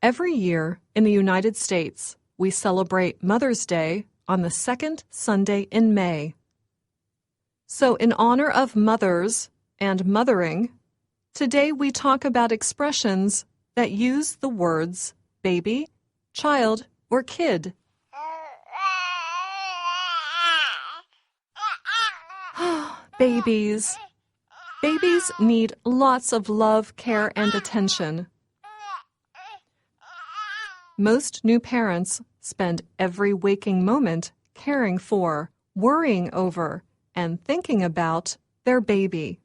Every year in the United States, we celebrate Mother's Day on the second Sunday in May. So in honor of mothers and mothering, today we talk about expressions that use the words baby, child, or kid. Babies. Babies need lots of love, care, and attention. Most new parents spend every waking moment caring for, worrying over, and thinking about their baby.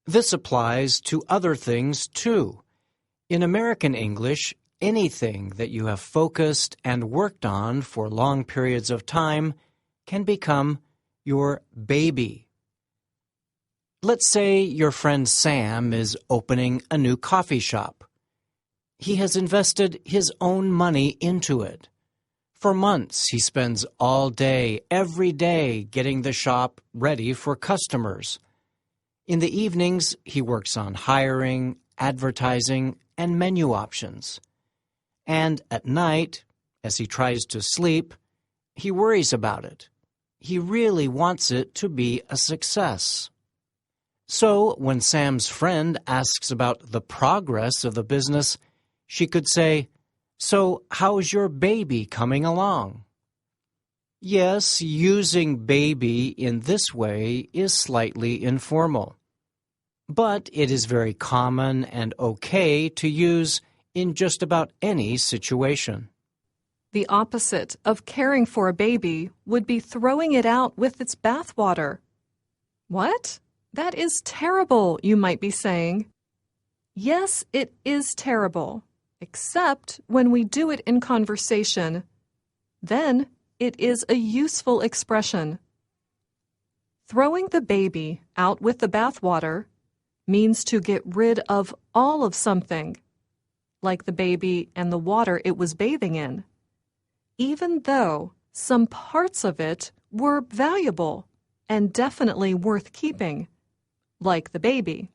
This applies to other things, too. In American English, anything that you have focused and worked on for long periods of time can become your baby. Let's say your friend Sam is opening a new coffee shop. He has invested his own money into it. For months, he spends all day, every day, getting the shop ready for customers. In the evenings, he works on hiring, advertising, and menu options. And at night, as he tries to sleep, he worries about it. He really wants it to be a success. So, when Sam's friend asks about the progress of the business, she could say, "So, how's your baby coming along?" Yes, using baby in this way is slightly informal. But it is very common and okay to use in just about any situation. The opposite of caring for a baby would be throwing it out with its bathwater. What? That is terrible, you might be saying. Yes, it is terrible, except when we do it in conversation. Then it is a useful expression. Throwing the baby out with the bathwater means to get rid of all of something, like the baby and the water it was bathing in, even though some parts of it were valuable and definitely worth keeping, like the baby.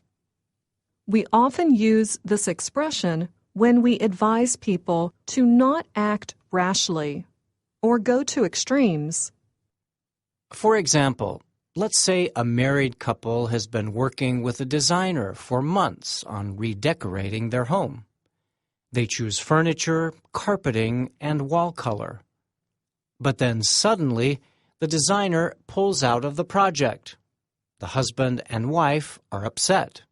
We often use this expression when we advise people to not act rashly or go to extremes. For example, let's say a married couple has been working with a designer for months on redecorating their home. They choose furniture, carpeting, and wall color. But then suddenly, the designer pulls out of the project. The husband and wife are upset.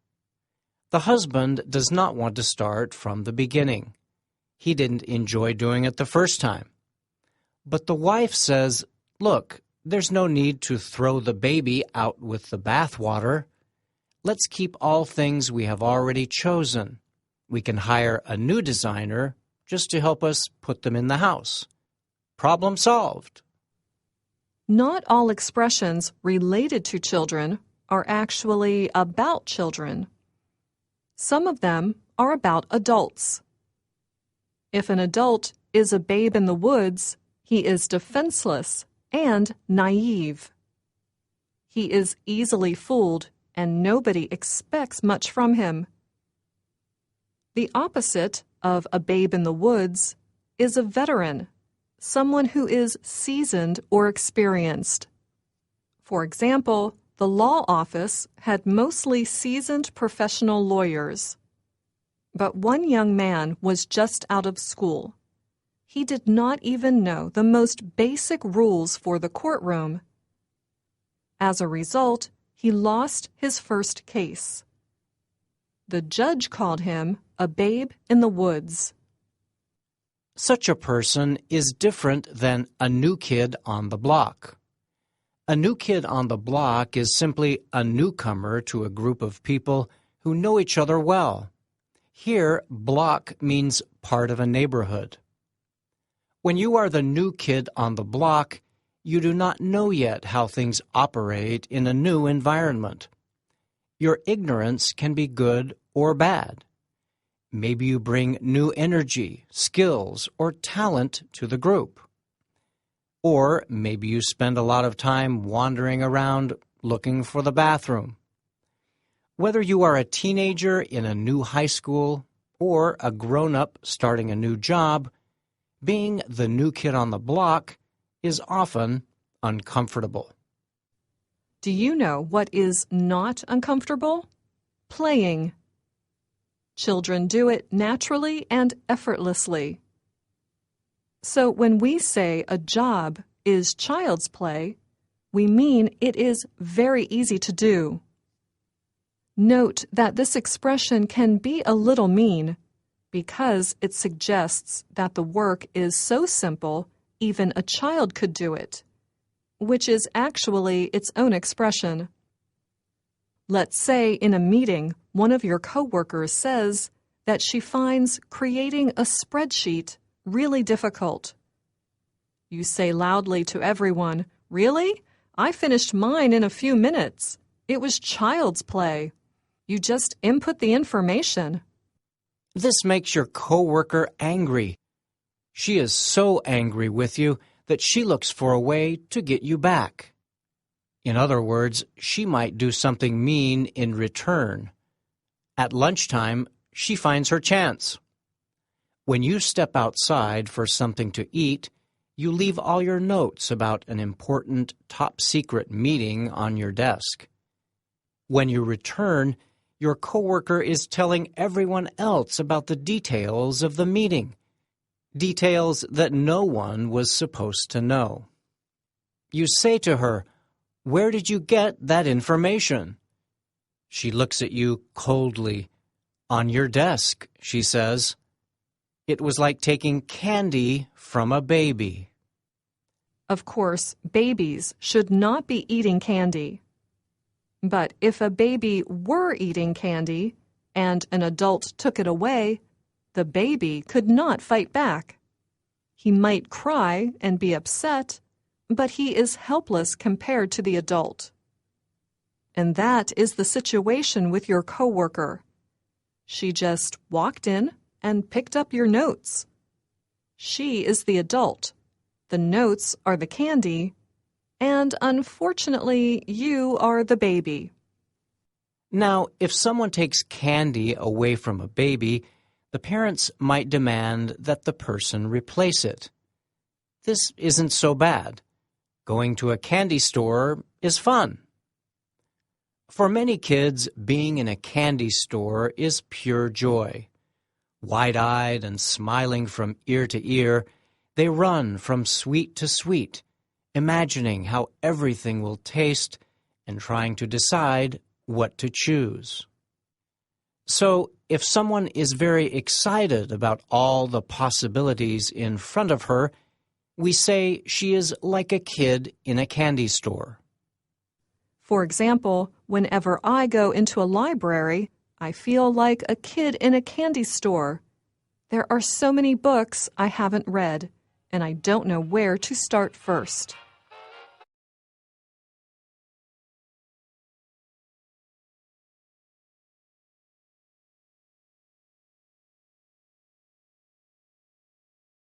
The husband does not want to start from the beginning. He didn't enjoy doing it the first time. But the wife says, "Look, there's no need to throw the baby out with the bathwater. Let's keep all things we have already chosen. We can hire a new designer just to help us put them in the house. Problem solved." Not all expressions related to children are actually about children. Some of them are about adults. If an adult is a babe in the woods, he is defenseless and naive. He is easily fooled, and nobody expects much from him. The opposite of a babe in the woods is a veteran, someone who is seasoned or experienced. For example, the law office had mostly seasoned professional lawyers. But one young man was just out of school. He did not even know the most basic rules for the courtroom. As a result, he lost his first case. The judge called him a babe in the woods. Such a person is different than a new kid on the block. A new kid on the block is simply a newcomer to a group of people who know each other well. Here, block means part of a neighborhood. When you are the new kid on the block, you do not know yet how things operate in a new environment. Your ignorance can be good or bad. Maybe you bring new energy, skills, or talent to the group. Or maybe you spend a lot of time wandering around looking for the bathroom. Whether you are a teenager in a new high school or a grown-up starting a new job, being the new kid on the block is often uncomfortable. Do you know what is not uncomfortable? Playing. Children do it naturally and effortlessly. So when we say a job is child's play, we mean it is very easy to do. Note that this expression can be a little mean because it suggests that the work is so simple even a child could do it, which is actually its own expression. Let's say in a meeting, one of your coworkers says that she finds creating a spreadsheet really difficult. You say loudly to everyone, "Really? I finished mine in a few minutes. It was child's play. You just input the information." This makes your coworker angry. She is so angry with you that she looks for a way to get you back. In other words, she might do something mean in return. At lunchtime, she finds her chance. When you step outside for something to eat, you leave all your notes about an important top-secret meeting on your desk. When you return, your coworker is telling everyone else about the details of the meeting, details that no one was supposed to know. You say to her, "Where did you get that information?" She looks at you coldly. "On your desk," she says. It was like taking candy from a baby. Of course, babies should not be eating candy. But if a baby were eating candy and an adult took it away, the baby could not fight back. He might cry and be upset, but he is helpless compared to the adult. And that is the situation with your coworker. She just walked in and picked up your notes. She is the adult. The notes are the candy, and unfortunately, you are the baby. Now, if someone takes candy away from a baby, the parents might demand that the person replace it. This isn't so bad. Going to a candy store is fun. For many kids, being in a candy store is pure joy. Wide-eyed and smiling from ear to ear, they run from sweet to sweet, imagining how everything will taste and trying to decide what to choose. So, if someone is very excited about all the possibilities in front of her, we say she is like a kid in a candy store. For example, whenever I go into a library, I feel like a kid in a candy store. There are so many books I haven't read, and I don't know where to start first.